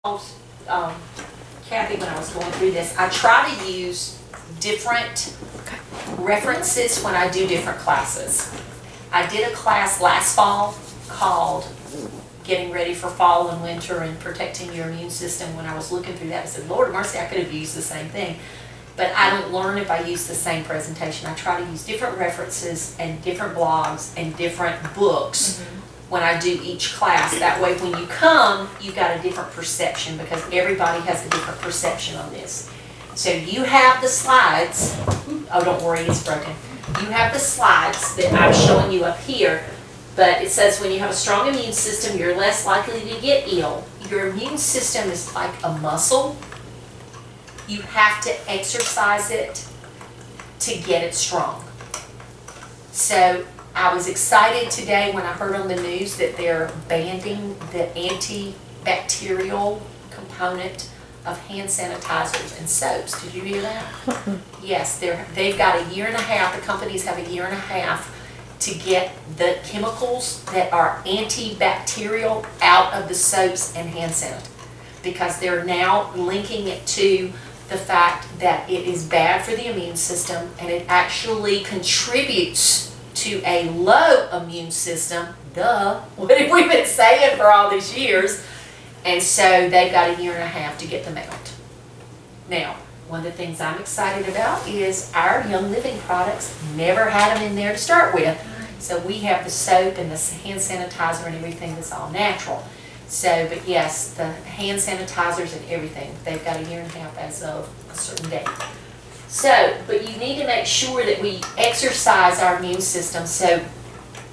Kathy, when I was going through this, I try to use different references when I do different classes. I did a class last fall called Getting Ready for Fall and Winter and Protecting Your Immune System. When I was looking through that, I said, Lord of mercy, I could have used the same thing. But I don't learn if I use the same presentation. I try to use different references and different blogs and different books when I do each class. That way when you come, you've got a different perception because everybody has a different perception on this. So you have the slides. Oh, don't worry, it's broken. You have the slides that I'm showing you up here, but it says when you have a strong immune system, you're less likely to get ill. Your immune system is like a muscle. You have to exercise it to get it strong. So I was excited today when I heard on the news that they're banning the antibacterial component of hand sanitizers and soaps. Did you hear that? Yes, they've got a year and a half, the companies have a year and a half to get the chemicals that are antibacterial out of the soaps and hand sanitizer, because they're now linking it to the fact that it is bad for the immune system and it actually contributes to a low immune system. Duh, what have we been saying for all these years? And so they've got a year and a half to get them out. Now, one of the things I'm excited about is our Young Living products never had them in there to start with. So we have the soap and the hand sanitizer and everything that's all natural. So, but yes, the hand sanitizers and everything, they've got a year and a half as of a certain date. So, but you need to make sure that we exercise our immune system. So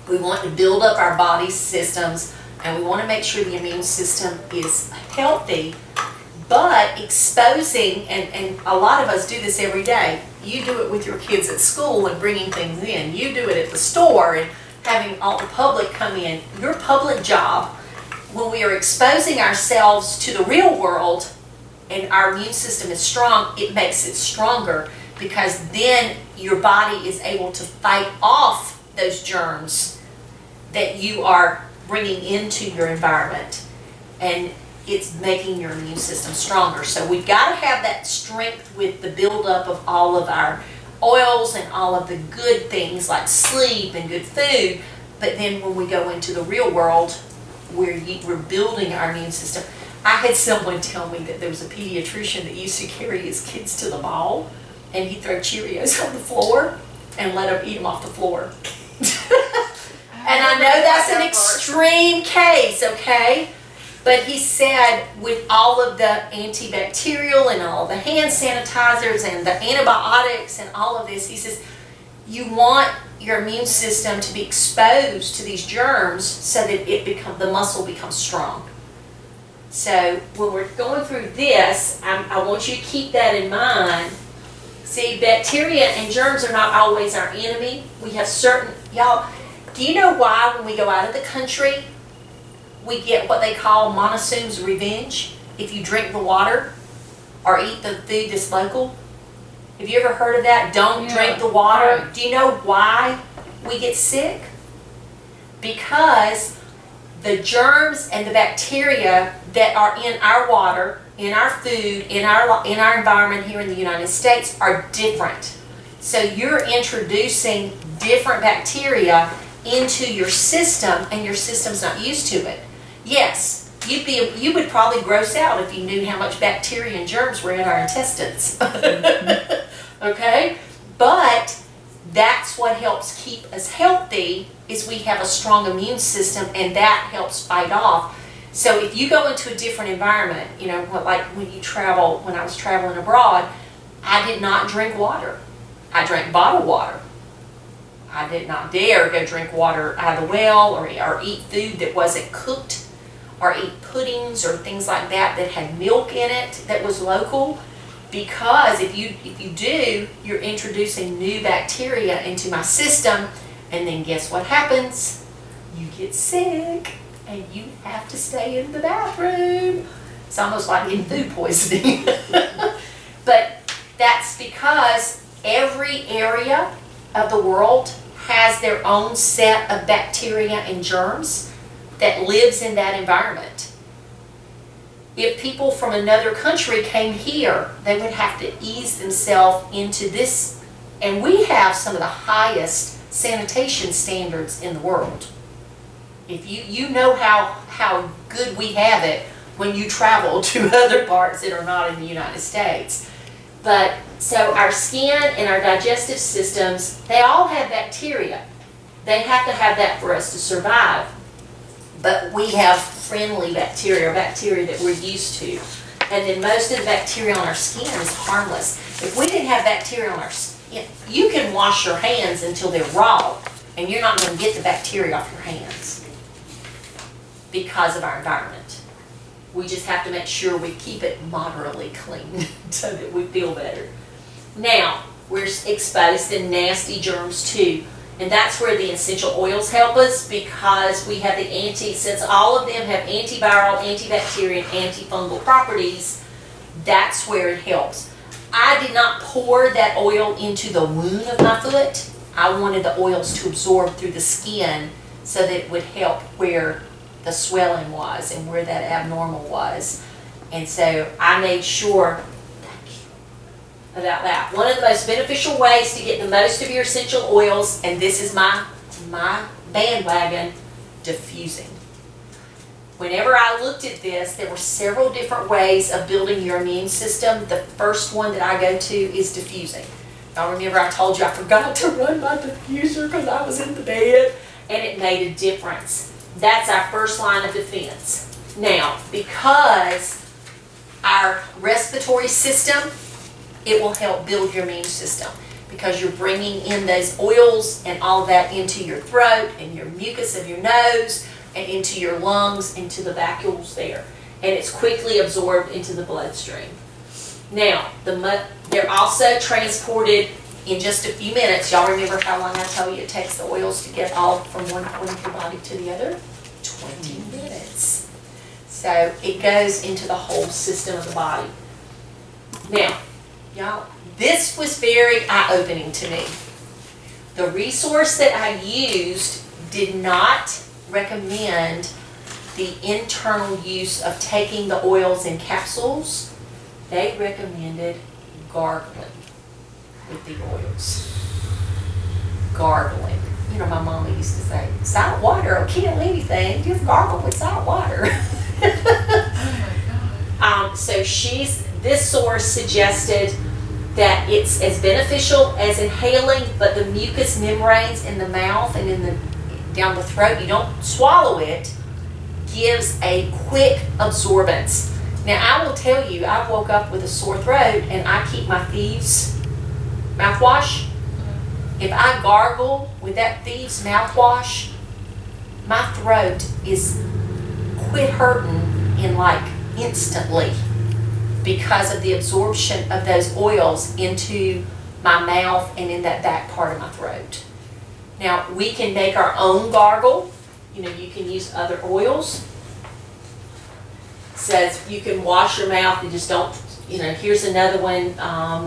we want to build up our body's systems and we want to make sure the immune system is healthy, but exposing, and a lot of us do this every day. You do it with your kids at school and bringing things in. You do it at the store and having all the public come in. Your public job, when we are exposing ourselves to the real world and our immune system is strong, it makes it stronger because then your body is able to fight off those germs that you are bringing into your environment, and it's making your immune system stronger. So we've got to have that strength with the buildup of all of our oils and all of the good things like sleep and good food, but then when we go into the real world, we're building our immune system. I had someone tell me that there was a pediatrician that used to carry his kids to the mall and he'd throw Cheerios on the floor and let them eat them off the floor. And I know that's an extreme case, okay? But he said with all of the antibacterial and all the hand sanitizers and the antibiotics and all of this, he says, you want your immune system to be exposed to these germs so that the muscle becomes strong. So when we're going through this, I want you to keep that in mind. See, bacteria and germs are not always our enemy. We have certain, y'all, do you know why when we go out of the country, we get what they call monsoon's revenge? If you drink the water or eat the food that's local. Have you ever heard of that? Don't drink the water. Right. Do you know why we get sick? Because the germs and the bacteria that are in our water, in our food, in our environment here in the United States are different. So you're introducing different bacteria into your system and your system's not used to it. Yes, you would probably gross out if you knew how much bacteria and germs were in our intestines. Okay? But that's what helps keep us healthy is we have a strong immune system and that helps fight off. So if you go into a different environment, you know, like when you travel, when I was traveling abroad, I did not drink water. I drank bottled water. I did not dare go drink water out of the well or eat food that wasn't cooked or eat puddings or things like that that had milk in it that was local, because if you do, you're introducing new bacteria into my system, and then guess what happens? You get sick and you have to stay in the bathroom. It's almost like getting food poisoning. But that's because every area of the world has their own set of bacteria and germs that lives in that environment. if people from another country came here, they would have to ease themselves into this. And we have some of the highest sanitation standards in the world. If you know how good we have it when you travel to other parts that are not in the United States. But so our skin and our digestive systems, they all have bacteria. They have to have that for us to survive. But we have friendly bacteria, or bacteria that we're used to. And then most of the bacteria on our skin is harmless. If we didn't have bacteria on our skin, you can wash your hands until they're raw, and you're not going to get the bacteria off your hands because of our environment. We just have to make sure we keep it moderately clean so that we feel better. Now, we're exposed to nasty germs too. And that's where the essential oils help us, because we have since all of them have antiviral, antibacterial, and antifungal properties, that's where it helps. I did not pour that oil into the wound of my foot. I wanted the oils to absorb through the skin so that it would help where the swelling was and where that abnormal was. And so I made sure about that. One of the most beneficial ways to get the most of your essential oils, and this is my bandwagon, diffusing. Whenever I looked at this, there were several different ways of building your immune system. The first one that I go to is diffusing. Y'all remember I told you I forgot to run my diffuser because I was in the bed, and it made a difference. That's our first line of defense. Now, because our respiratory system, it will help build your immune system, because you're bringing in those oils and all that into your throat and your mucus of your nose and into your lungs, into the vacuoles there. And it's quickly absorbed into the bloodstream. Now, they're also transported in just a few minutes. Y'all remember how long I told you it takes the oils to get all from one point of your body to the other? 20 minutes. So it goes into the whole system of the body. Now, y'all, this was very eye-opening to me. The resource that I used did not recommend the internal use of taking the oils in capsules. They recommended gargling with the oils. Gargling. You know, my mama used to say, salt water will kill anything, just gargle with salt water. So this source suggested that it's as beneficial as inhaling, but the mucous membranes in the mouth and down the throat, you don't swallow it, gives a quick absorbance. Now, I will tell you, I woke up with a sore throat, and I keep my Thieves mouthwash. If I gargle with that Thieves mouthwash, my throat is quit hurting in like instantly, because of the absorption of those oils into my mouth and in that back part of my throat. Now, we can make our own gargle. You know, you can use other oils. It says you can wash your mouth and just don't, you know, here's another one,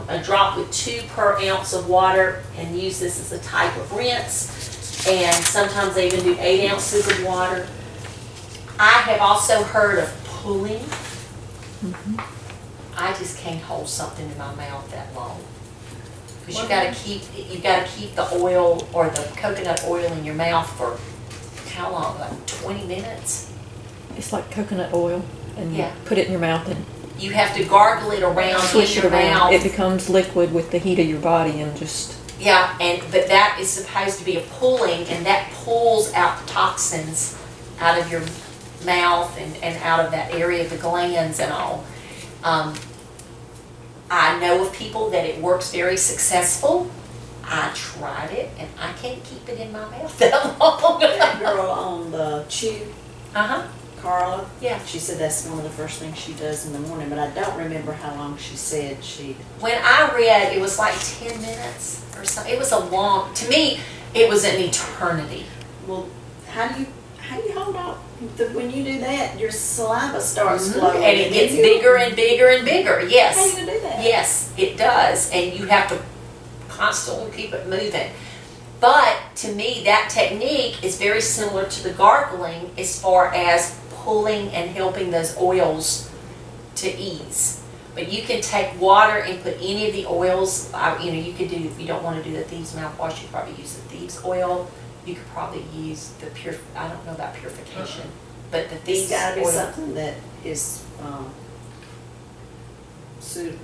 a drop with 2 per ounce of water, and use this as a type of rinse. And sometimes they even do 8 ounces of water. I have also heard of pulling. I just can't hold something in my mouth that long, because you got to keep the oil or the coconut oil in your mouth for how long? Like 20 minutes. It's like coconut oil, and you Yeah. put it in your mouth and You have to gargle it around swish in it your around. mouth. It becomes liquid with the heat of your body, and just Yeah, but that is supposed to be a pulling, and that pulls out the toxins out of your mouth and out of that area of the glands and all. I know of people that it works very successful. I tried it, and I can't keep it in my mouth that long. That girl on the Chew, Uh-huh, Carla, yeah. she said that's one of the first things she does in the morning, but I don't remember how long she said she. When I read, it was like 10 minutes or something. It was a long, to me, it was an eternity. Well, how do you hold out? When you do that, your saliva starts flowing. And it gets you- bigger and bigger and bigger, yes. How are you gonna do that? Yes, it does, and you have to constantly keep it moving. But to me, that technique is very similar to the gargling as far as pulling and helping those oils to ease. But you can take water and put any of the oils, you could do, if you don't want to do the Thieves mouthwash, you could probably use the Thieves oil. You could probably use the I don't know about purification, but the It's Thieves gotta be oil. something that is,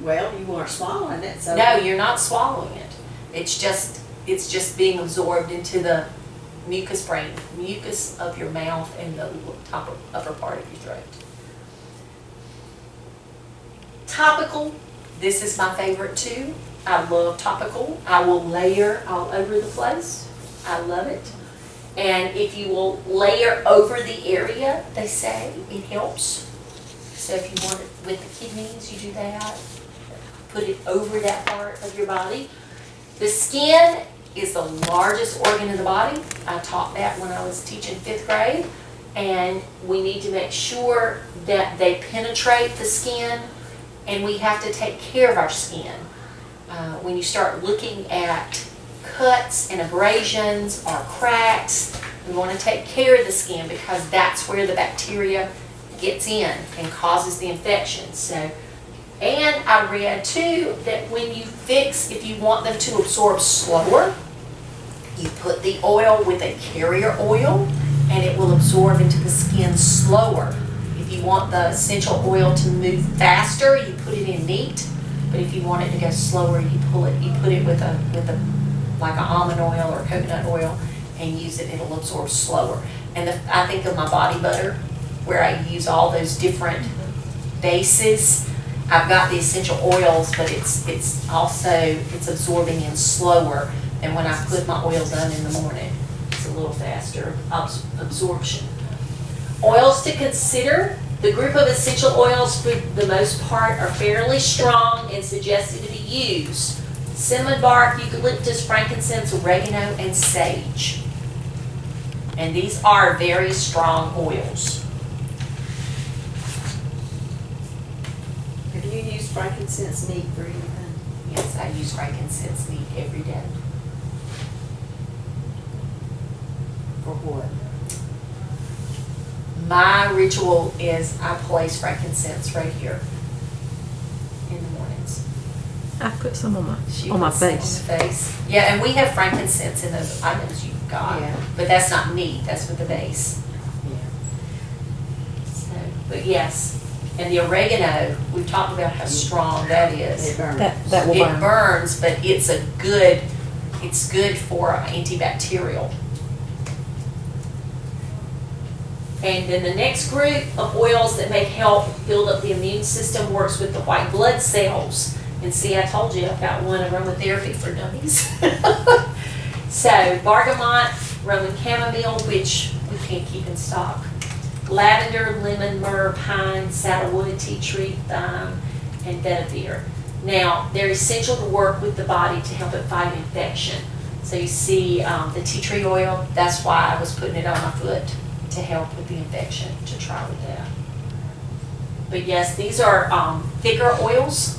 well, you aren't swallowing it, so. No, you're not swallowing it. It's just being absorbed into the mucus of your mouth and the upper part of your throat. Topical, this is my favorite too. I love topical. I will layer all over the place. I love it. And if you will layer over the area, they say, it helps. So if you want it with the kidneys, you do that. Put it over that part of your body. The skin is the largest organ in the body. I taught that when I was teaching 5th grade. And we need to make sure that they penetrate the skin, and we have to take care of our skin. When you start looking at cuts and abrasions or cracks, we want to take care of the skin because that's where the bacteria gets in and causes the infection. So, and I read too that when you fix, if you want them to absorb slower, you put the oil with a carrier oil and it will absorb into the skin slower. If you want the essential oil to move faster, you put it in neat. But if you want it to go slower, you put it with a like an almond oil or coconut oil and use it, it'll absorb slower. And I think of my body butter where I use all those different bases. I've got the essential oils, but it's absorbing in slower than when I put my oils on in the morning. It's a little faster absorption. Oils to consider. The group of essential oils for the most part are fairly strong and suggested to be used. Cinnamon bark, eucalyptus, frankincense, oregano, and sage. And these are very strong oils. Have you used frankincense neat for anything? Yes, I use frankincense neat every day. For what? My ritual is I place frankincense right here in the mornings. I put some on She my puts it face. on the face. Yeah, and we have frankincense in those items you've got, Yeah. but that's not neat, that's with the base. Yeah. So, but yes, and the oregano, we've talked about how strong that is. It burns. That will It burn. burns, but it's good for antibacterial. And then the next group of oils that may help build up the immune system works with the white blood cells. And see, I told you I've got one aromatherapy for dummies. So bergamot, Roman chamomile, which we can't keep in stock. Lavender, lemon, myrrh, pine, saddlewood, tea tree, thyme, and vetiver. Now, they're essential to work with the body to help it fight infection. So you see the tea tree oil, that's why I was putting it on my foot to help with the infection, to try with that. But yes, these are thicker oils,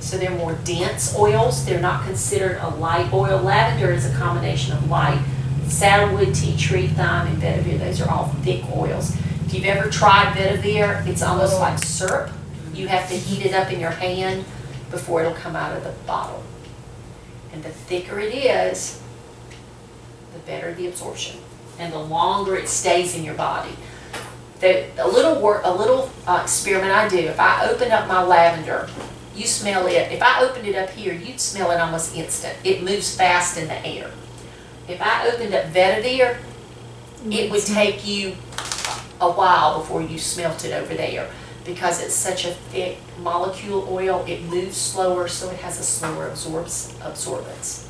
so they're more dense oils. They're not considered a light oil. Lavender is a combination of light. Saddlewood, tea tree, thyme, and vetiver, those are all thick oils. If you've ever tried vetiver, it's almost like syrup. You have to heat it up in your hand before it'll come out of the bottle. And the thicker it is, the better the absorption, and the longer it stays in your body. A little experiment I do, if I open up my lavender, you smell it. If I opened it up here, you'd smell it almost instant. It moves fast in the air. If I opened up vetiver, it would take you a while before you smelt it over there because it's such a thick molecule oil. It moves slower, so it has a slower absorbance.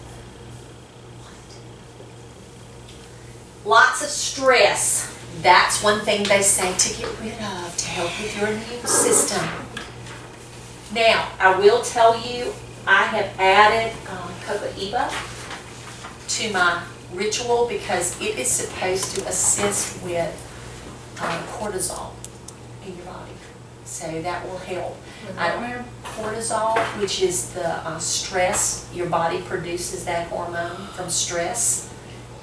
Lots of stress. That's one thing they say to get rid of to help with your immune system. Now, I will tell you, I have added Copaiba to my ritual because it is supposed to assist with cortisol in your body. So that will help. Cortisol, which is the stress, your body produces that hormone from stress,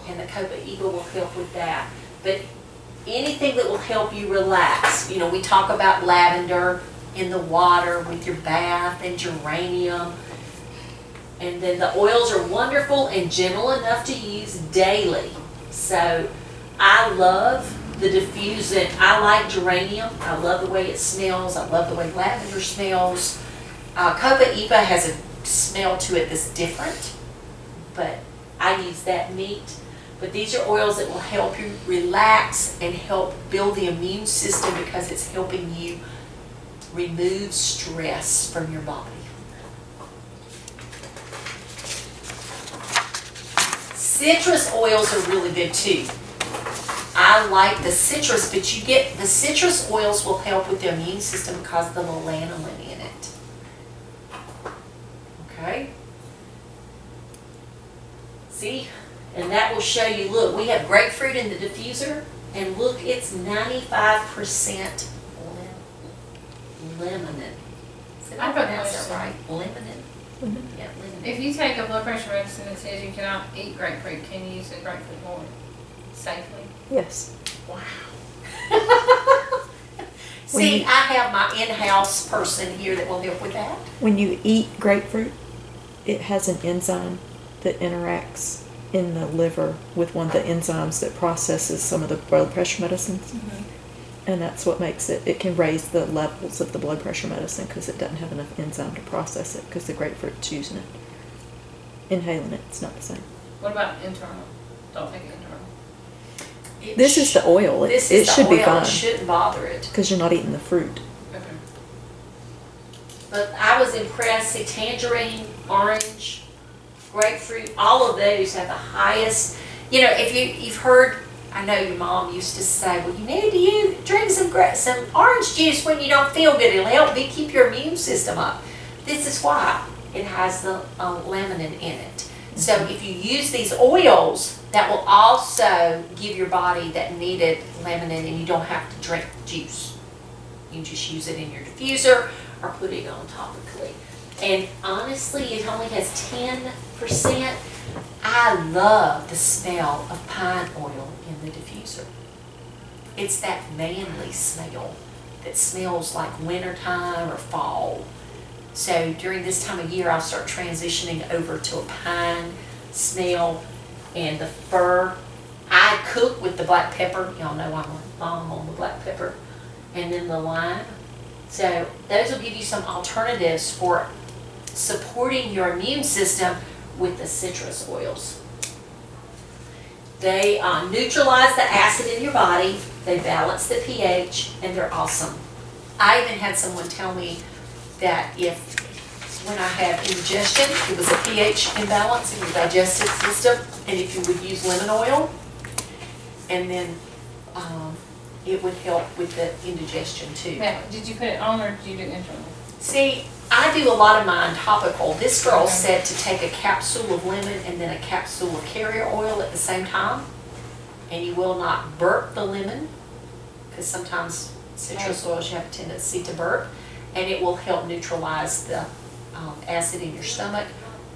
and the Copaiba will help with that. But anything that will help you relax, we talk about lavender, in the water with your bath and geranium. And then the oils are wonderful and gentle enough to use daily. So I love the diffusing. I like geranium. I love the way it smells. I love the way lavender smells. Copaiba has a smell to it that's different, but I use that neat. But these are oils that will help you relax and help build the immune system because it's helping you remove stress from your body. Citrus oils are really good too. I like the citrus, but you get the citrus oils will help with the immune system because of the lanolin in it. Okay? See? And that will show you, look, we have grapefruit in the diffuser, and look, it's 95% lemon. Did I pronounce that right? Lemon. Yeah, lemon. If you take a blood pressure medicine that says you cannot eat grapefruit, can you use the grapefruit oil safely? Yes. Wow. See, I have my in-house person here that will help with that. When you eat grapefruit, it has an enzyme that interacts in the liver with one of the enzymes that processes some of the blood pressure medicines. And that's what makes it can raise the levels of the blood pressure medicine because it doesn't have enough enzyme to process it because the grapefruit's using it. Inhaling it, it's not the same. What about internal? Don't take it internal. This is the oil. It should be fine It shouldn't bother it. because you're not eating the fruit. Okay. But I was impressed. See, tangerine, orange, grapefruit, all of those have the highest. You know, if you've heard, I know your mom used to say, well, you need to drink some orange juice when you don't feel good. It'll help keep your immune system up. This is why it has the laminin in it. So if you use these oils, that will also give your body that needed laminin, and you don't have to drink juice. You can just use it in your diffuser or put it on topically. And honestly, it only has 10%. I love the smell of pine oil in the diffuser. It's that manly smell that smells like wintertime or fall. So during this time of year, I'll start transitioning over to a pine smell and the fir. I cook with the black pepper. Y'all know I'm a mom on the black pepper. And then the lime. So those will give you some alternatives for supporting your immune system with the citrus oils. They neutralize the acid in your body, they balance the pH, and they're awesome. I even had someone tell me that when I had indigestion, it was a pH imbalance in your digestive system, and if you would use lemon oil, and then it would help with the indigestion too. Now, did you put it on or did you do internal? See, I do a lot of mine topical. This girl said to take a capsule of lemon and then a capsule of carrier oil at the same time. And you will not burp the lemon, because sometimes citrus oils you have a tendency to burp. And it will help neutralize the acid in your stomach,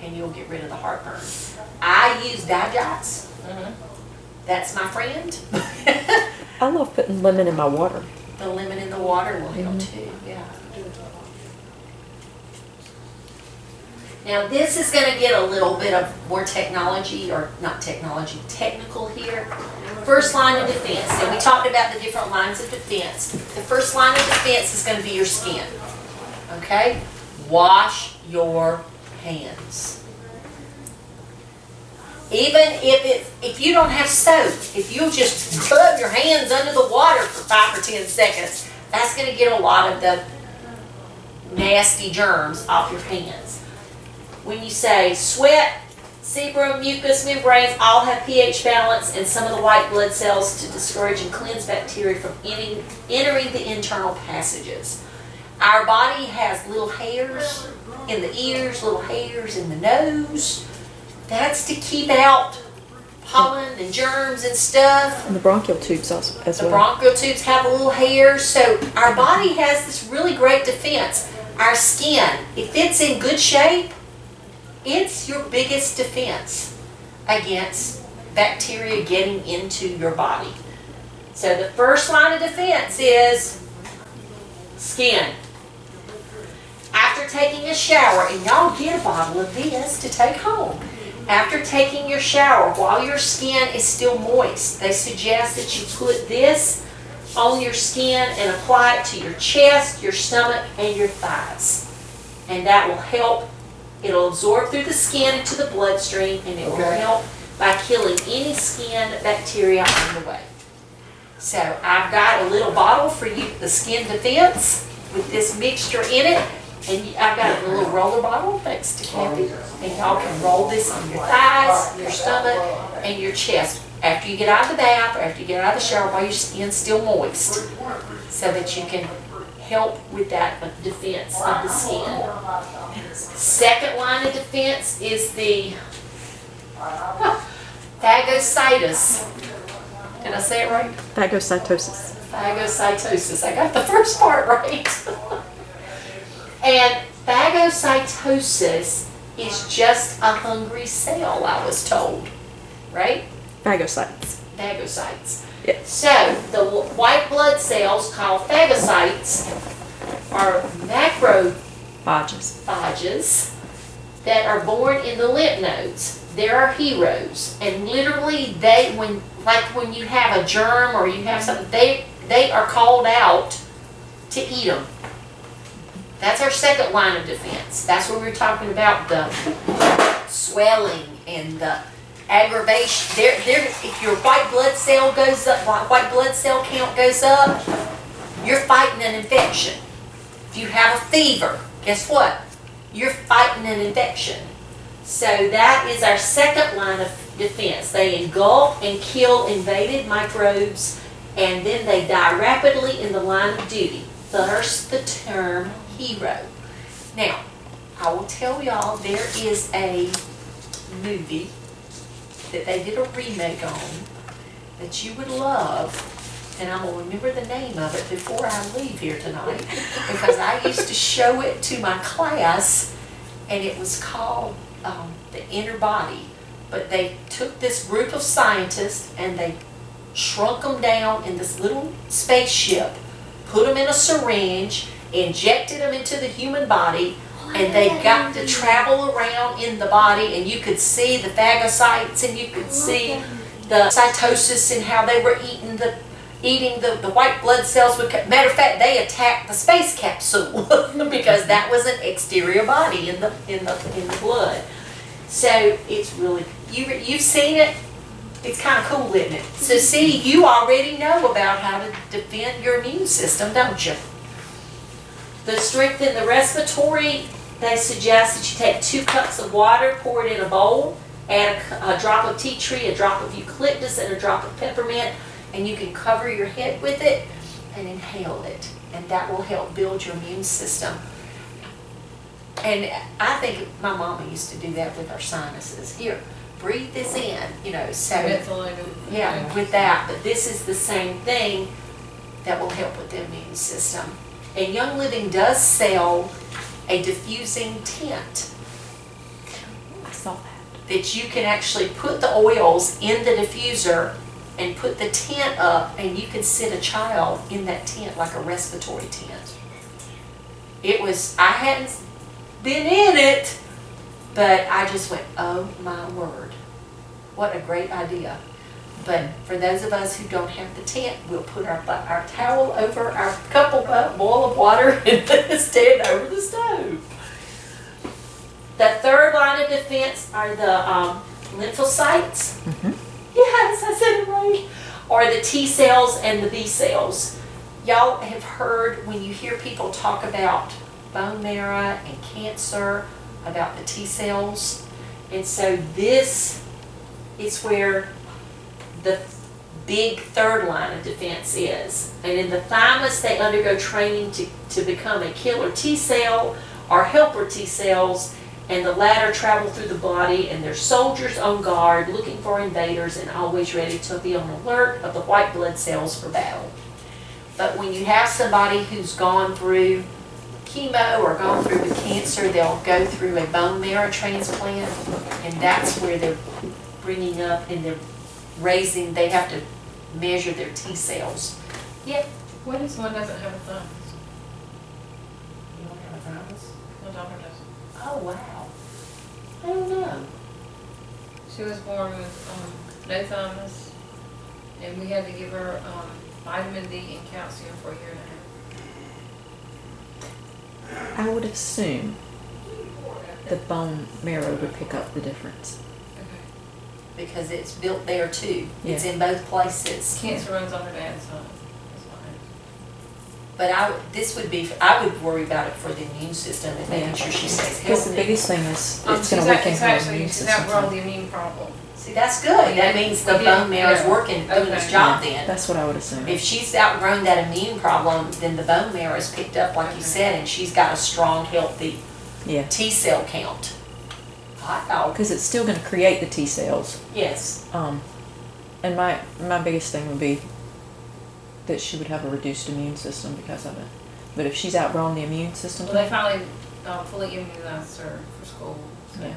and you'll get rid of the heartburn. I use Digex. That's my friend. I love putting lemon in my water. The lemon in the water will help too, yeah. Now this is going to get a little bit of more technology, or not technology, technical here. First line of defense, and we talked about the different lines of defense. The first line of defense is going to be your skin, okay? Wash your hands. Even if you don't have soap, if you just rub your hands under the water for 5 or 10 seconds, that's going to get a lot of the nasty germs off your hands. When you say sweat, sebum, mucous membranes all have pH balance and some of the white blood cells to discourage and cleanse bacteria from entering the internal passages. Our body has little hairs in the ears, little hairs in the nose. That's to keep out pollen and germs and stuff. And the bronchial tubes also, as The well. bronchial tubes have a little hair, so our body has this really great defense. Our skin, if it's in good shape, it's your biggest defense against bacteria getting into your body. So the first line of defense is skin. after taking a shower, and y'all get a bottle of this to take home. After taking your shower, while your skin is still moist, they suggest that you put this on your skin and apply it to your chest, your stomach, and your thighs. And that will help. It'll absorb through the skin into the bloodstream, and it will Okay. help by killing any skin bacteria on the way. So I've got a little bottle for you, the Skin Defense, with this mixture in it. And I've got a little roller bottle next to Kathy. And y'all can roll this on your thighs, your stomach, and your chest. After you get out of the bath or after you get out of the shower while your skin's still moist. So that you can help with that defense of the skin. Second line of defense is the phagocytus. Did I say it right? Phagocytosis. Phagocytosis. I got the first part right. And phagocytosis is just a hungry cell, I was told. Right? Phagocytes. Phagocytes. Yes. So, the white blood cells called phagocytes are macrophages that are born in the lymph nodes. They're our heroes. And literally, when you have a germ or you have something, they are called out to eat them. That's our second line of defense. That's where we're talking about the swelling and the aggravation. If your white blood cell goes up, white blood cell count goes up, you're fighting an infection. If you have a fever, guess what? You're fighting an infection. So that is our second line of defense. They engulf and kill invaded microbes, and then they die rapidly in the line of duty. Thus the term hero. Now, I will tell y'all there is a movie that they did a remake on that you would love, and I'm going to remember the name of it before I leave here tonight, because I used to show it to my class, and it was called The Inner Body. But they took this group of scientists and they shrunk them down in this little spaceship, put them in a syringe, injected them into the human body, and they got to travel around in the body, and you could see the phagocytes, and you could see the cytosis and how they were eating the white blood cells. Matter of fact, they attacked the space capsule because that was an exterior body in the blood. So it's really, you've seen it. It's kind of cool, isn't it? So see, you already know about how to defend your immune system, don't you? To strengthen the respiratory, they suggest that you take 2 cups of water, pour it in a bowl, add a drop of tea tree, a drop of eucalyptus, and a drop of peppermint, and you can cover your head with it and inhale it. And that will help build your immune system. And I think my mama used to do that with our sinuses. Here, breathe this in, so. Yeah, with that, but this is the same thing that will help with the immune system. And Young Living does sell a diffusing tent I saw that. that you can actually put the oils in the diffuser and put the tent up, and you can sit a child in that tent like a respiratory tent. I hadn't been in it, but I just went, oh my word, what a great idea. But for those of us who don't have the tent, we'll put our towel over our cup of boil of water and stand over the stove. The third line of defense are the lymphocytes. Yes, I said it right. Or the T cells and the B cells. Y'all have heard when you hear people talk about bone marrow and cancer, about the T cells. And so this is where the big third line of defense is. And in the thymus, they undergo training to become a killer T cell or helper T cells, and the latter travel through the body, and they're soldiers on guard, looking for invaders and always ready to be on alert of the white blood cells for battle. But when you have somebody who's gone through chemo or gone through with cancer, they'll go through a bone marrow transplant, and that's where they're bringing up and they're raising, they have to measure their T cells. Yep. What if someone doesn't have a thymus? You don't have a thymus? Well, daughter doesn't. Oh, wow. I don't know. She was born with no thymus, and we had to give her vitamin D and calcium for a year and a half. I would assume the bone marrow would pick up the difference. Okay. Because it's built there too. It's Yeah. in both places. Cancer runs on her dad's side. That's why. But I would worry about it for the immune system and making Yeah. sure she stays Because the healthy. biggest thing is it's She's going to weaken it's her actually, immune she's system. outgrown the immune problem. See, that's good. That means the bone marrow's Yeah. working, doing its Okay. job Yeah, then. that's what I would assume. If she's outgrown that immune problem, then the bone marrow is picked up, like you Okay. said, and she's got a strong, healthy Yeah, T cell count. Hot dog. because it's still going to create the T cells. Yes. And my biggest thing would be that she would have a reduced immune system because of it. But if she's outgrown the immune system, Well, they finally fully immunized her for school. So. yeah,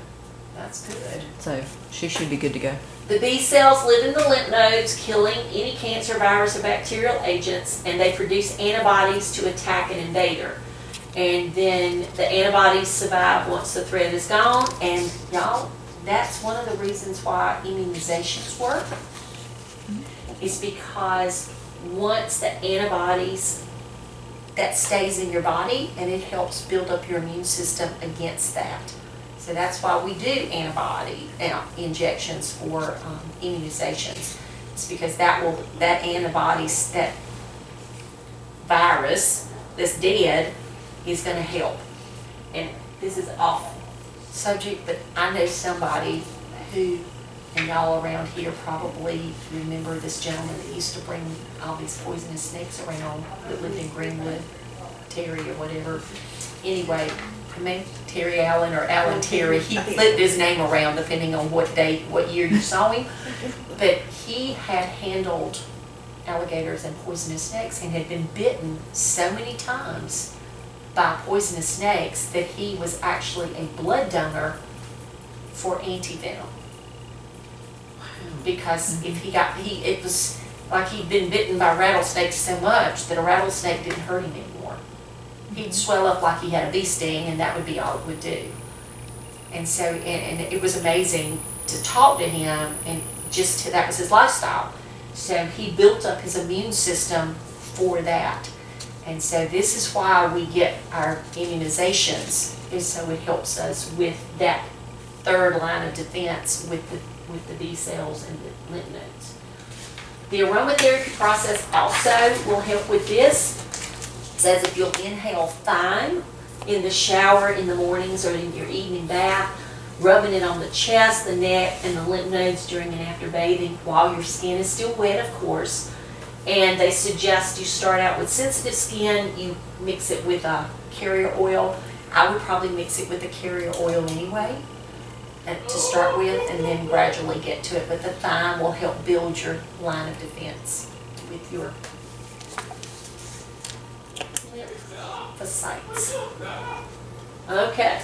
That's good. so she should be good to go. The B cells live in the lymph nodes, killing any cancer, virus, or bacterial agents, and they produce antibodies to attack an invader. And then the antibodies survive once the threat is gone, and y'all, that's one of the reasons why immunizations work, is because once the antibodies, that stays in your body, and it helps build up your immune system against that. So that's why we do antibody injections for immunizations. It's because that antibodies, that virus that's dead is gonna help. And this is off subject, but I know somebody who, and y'all around here probably remember this gentleman that used to bring all these poisonous snakes around that lived in Greenwood, Terry or whatever. Anyway, I mean, Terry Allen or Alan Terry, he flipped his name around depending on what year you saw him. But he had handled alligators and poisonous snakes and had been bitten so many times by poisonous snakes that he was actually a blood donor for antivenom. Because if it was like he'd been bitten by rattlesnakes so much that a rattlesnake didn't hurt him anymore. He'd swell up like he had a bee sting, and that would be all it would do. And so, and it was amazing to talk to him, and that was his lifestyle. So he built up his immune system for that. And so this is why we get our immunizations, is so it helps us with that third line of defense with the B cells and the lymph nodes. The aromatherapy process also will help with this. It says if you'll inhale thyme in the shower in the mornings or in your evening bath, rubbing it on the chest, the neck, and the lymph nodes during and after bathing while your skin is still wet, of course. And they suggest you start out with sensitive skin, you mix it with a carrier oil. I would probably mix it with a carrier oil anyway to start with, and then gradually get to it. But the thyme will help build your line of defense with your lymphocytes. Okay.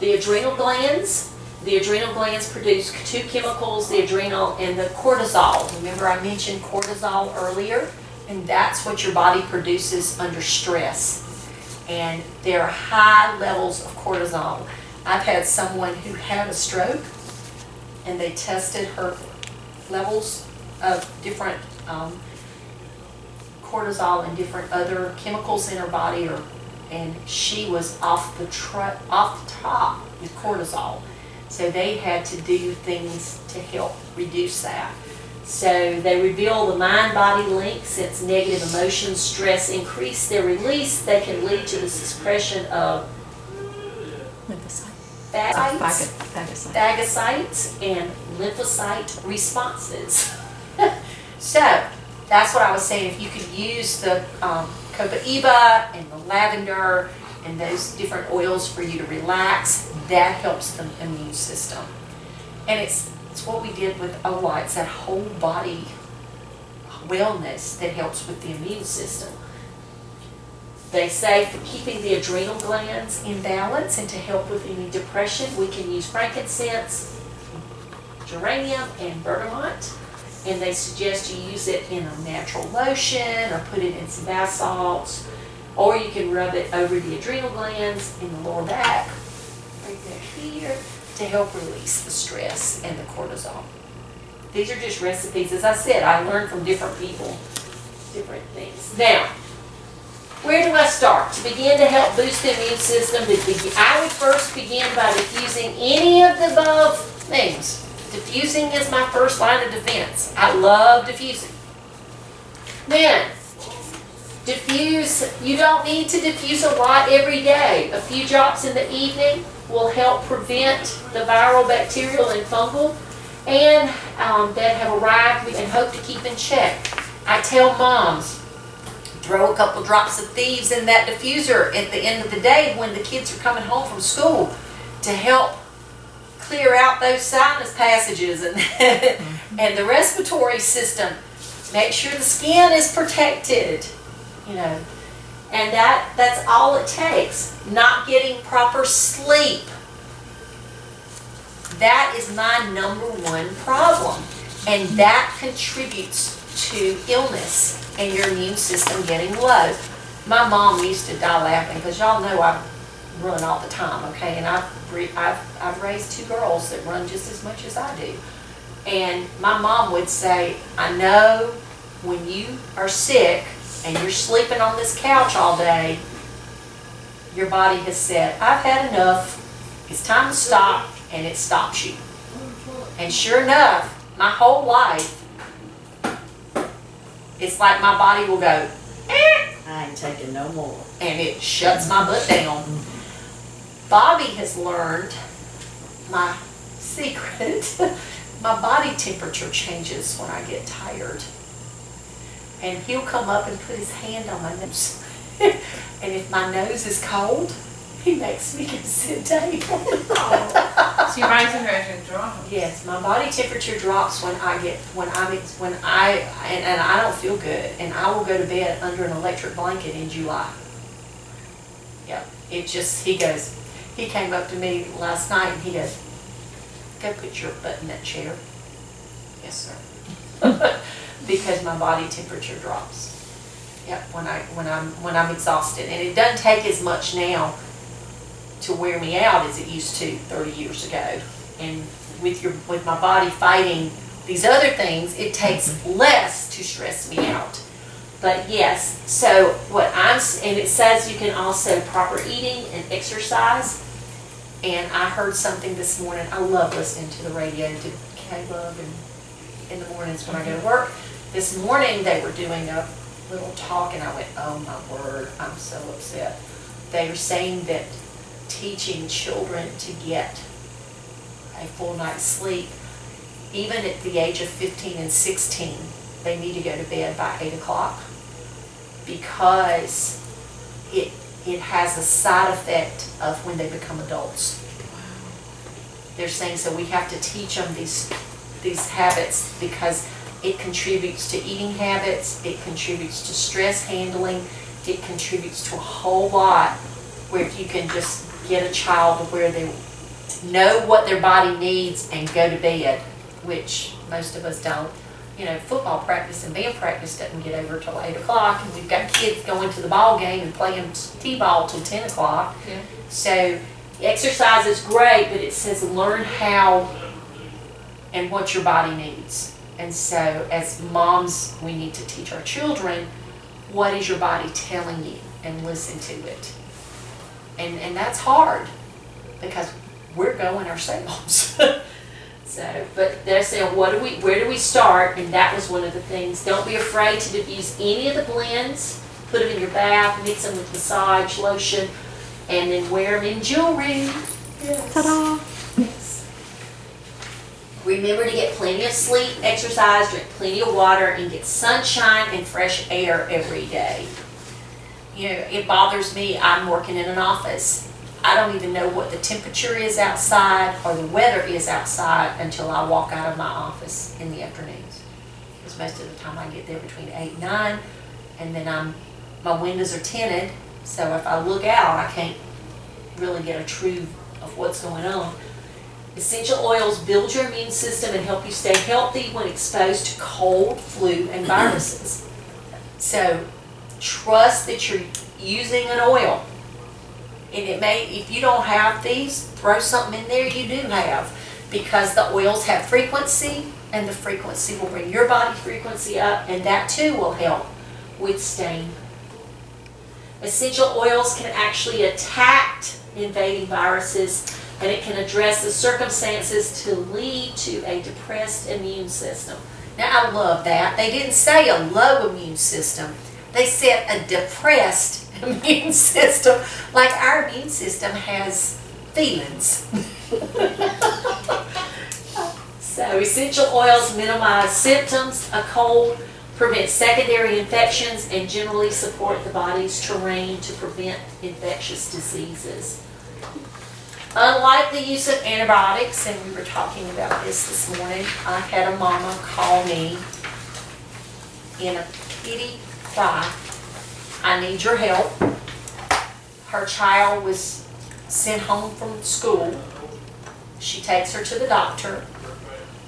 The adrenal glands. The adrenal glands produce two chemicals, the adrenal and the cortisol. Remember I mentioned cortisol earlier? And that's what your body produces under stress. And there are high levels of cortisol. I've had someone who had a stroke, and they tested her levels of different cortisol and different other chemicals in her body, and she was off the top with cortisol. So they had to do things to help reduce that. So they reveal the mind-body link. Since negative emotions, stress increase their release, they can lead to the suppression of phagocytes and lymphocyte responses. So that's what I was saying. If you could use the copaiba and the lavender and those different oils for you to relax, that helps the immune system. And it's what we did with OLA. It's that whole body wellness that helps with the immune system. They say for keeping the adrenal glands in balance and to help with any depression, we can use frankincense, geranium, and bergamot. And they suggest you use it in a natural lotion or put it in some bath salts. Or you can rub it over the adrenal glands in the lower back, right there here, to help release the stress and the cortisol. These are just recipes. As I said, I learned from different people, different things. Now, where do I start? To begin to help boost the immune system, I would first begin by diffusing any of the above things. Diffusing is my first line of defense. I love diffusing. Then, diffuse, you don't need to diffuse a lot every day. A few drops in the evening will help prevent the viral, bacterial, and fungal and that have arrived and hope to keep in check. I tell moms, throw a couple drops of thieves in that diffuser at the end of the day when the kids are coming home from school to help clear out those sinus passages and, and the respiratory system. Make sure the skin is protected, you know. And that's all it takes. Not getting proper sleep. That is my number one problem. And that contributes to illness and your immune system getting low. My mom used to die laughing because y'all know I run all the time, okay? And I've raised two girls that run just as much as I do. And my mom would say, I know when you are sick and you're sleeping on this couch all day, your body has said, I've had enough, it's time to stop, and it stops you. And sure enough, my whole life, it's like my body will go, I ain't taking no more. and it shuts my butt down. Bobby has learned my secret. My body temperature changes when I get tired. And he'll come up and put his hand on my nose. And if my nose is cold, he makes me go sit down. So your body temperature drops. Yes, my body temperature drops when I don't feel good, and I will go to bed under an electric blanket in July. Yep, he came up to me last night and he goes, go put your butt in that chair. Yes, sir. Because my body temperature drops. Yep, when I'm exhausted, and it doesn't take as much now to wear me out as it used to 30 years ago. And with my body fighting these other things, it takes less to stress me out. But yes, so and it says you can also proper eating and exercise. And I heard something this morning. I love listening to the radio to K-Love and in the mornings when I go to work. This morning they were doing a little talk and I went, oh my word, I'm so upset. They were saying that teaching children to get a full night's sleep, even at the age of 15 and 16, they need to go to bed by 8 o'clock because it has a side effect of when they become adults. They're saying so we have to teach them these habits because it contributes to eating habits, it contributes to stress handling, it contributes to a whole lot where if you can just get a child where they know what their body needs and go to bed, which most of us don't. You know, football practice and band practice doesn't get over till 8 o'clock, and we've got kids going to the ball game and playing t-ball till 10 o'clock. Yeah. So exercise is great, but it says learn how and what your body needs. And so as moms, we need to teach our children, what is your body telling you, and listen to it. And that's hard because we're going ourselves. So, but they're saying, where do we start? And that was one of the things. Don't be afraid to diffuse any of the blends. Put them in your bath, mix them with massage lotion, and then wear them in jewelry. Yes. Ta-da! Yes. Remember to get plenty of sleep, exercise, drink plenty of water, and get sunshine and fresh air every day. You know, it bothers me. I'm working in an office. I don't even know what the temperature is outside or the weather is outside until I walk out of my office in the afternoons. Because most of the time I get there between 8 and 9, and then my windows are tinted, so if I look out, I can't really get a true of what's going on. Essential oils build your immune system and help you stay healthy when exposed to cold, flu, and viruses. So trust that you're using an oil. And it may, if you don't have these, throw something in there you do have, because the oils have frequency, and the frequency will bring your body frequency up, and that too will help with stain. Essential oils can actually attack invading viruses, and it can address the circumstances to lead to a depressed immune system. Now, I love that. They didn't say a low immune system. They said a depressed immune system, like our immune system has feelings. So essential oils minimize symptoms of cold, prevent secondary infections, and generally support the body's terrain to prevent infectious diseases. Unlike the use of antibiotics, and we were talking about this morning, I had a mama call me in a pity cry. I need your help. Her child was sent home from school. She takes her to the doctor.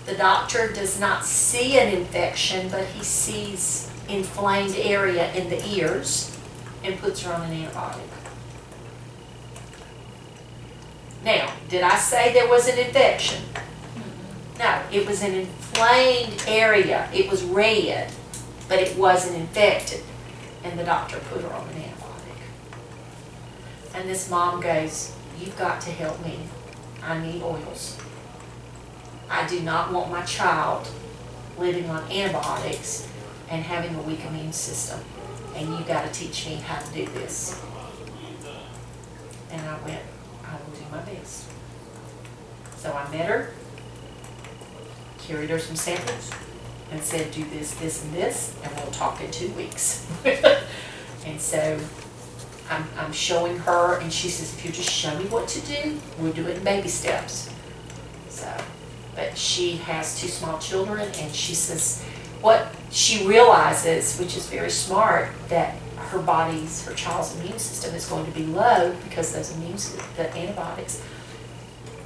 The doctor does not see an infection, but he sees inflamed area in the ears and puts her on an antibiotic. Now, did I say there was an infection? No, it was an inflamed area. It was red, but it wasn't infected. And the doctor put her on an antibiotic. And this mom goes, "You've got to help me. I need oils. I do not want my child living on antibiotics and having a weak immune system. And you got to teach me how to do this." And I went, "I will do my best." So I met her, carried her some samples, and said, "Do this, this, and this, and we'll talk in 2 weeks." And so I'm showing her, and she says, "If you just show me what to do, we'll do it in baby steps." So, but she has 2 small children, and she says what she realizes, which is very smart, that her child's immune system is going to be low because those the antibiotics.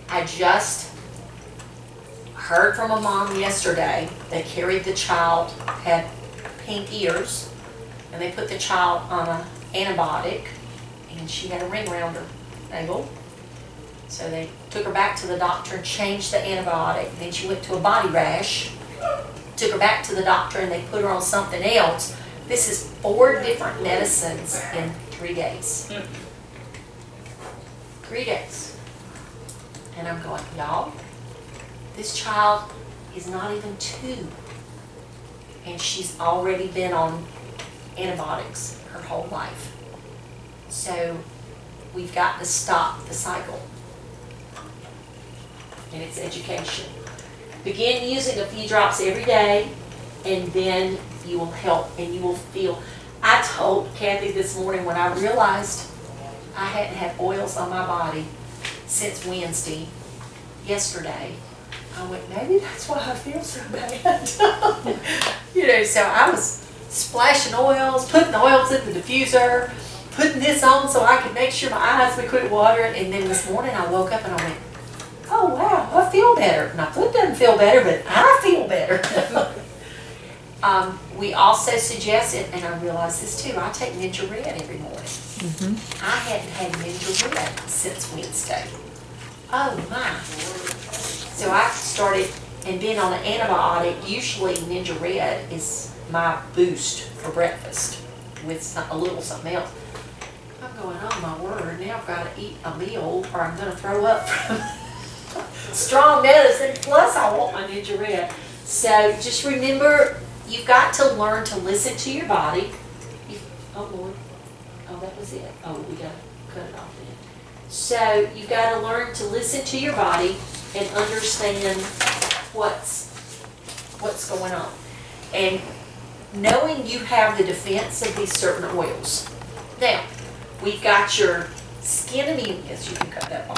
I just heard from a mom yesterday that carried the child, had pink ears, and they put the child on an antibiotic, and she had a ring around her ankle. So they took her back to the doctor and changed the antibiotic. Then she went to a body rash, took her back to the doctor, and they put her on something else. This is 4 different medicines in 3 days. 3 days. And I'm going, y'all, this child is not even 2. And she's already been on antibiotics her whole life. So we've got to stop the cycle. And it's education. Begin using a few drops every day, and then you will help and you will feel. I told Kathy this morning when I realized I hadn't had oils on my body since Wednesday, yesterday, I went, maybe that's why I feel so bad. So I was splashing oils, putting the oils in the diffuser, putting this on so I could make sure my eyes would quit watering. And then this morning I woke up and I went, oh wow, I feel better. My foot doesn't feel better, but I feel better. We also suggested, and I realized this too, I take Ninja Red every morning. Mm-hmm. I hadn't had Ninja Red since Wednesday. Oh my. So I started, and being on an antibiotic, usually Ninja Red is my boost for breakfast with a little something else. I'm going, oh my word, now I've got to eat a meal or I'm going to throw up from strong medicine, plus I want my Ninja Red. So just remember, you've got to learn to listen to your body. Oh Lord, oh that was it. Oh, we got to cut it off then. So you've got to learn to listen to your body and understand what's going on. And knowing you have the defense of these certain oils. Now, we've got your skin immune, yes, you can cut that off.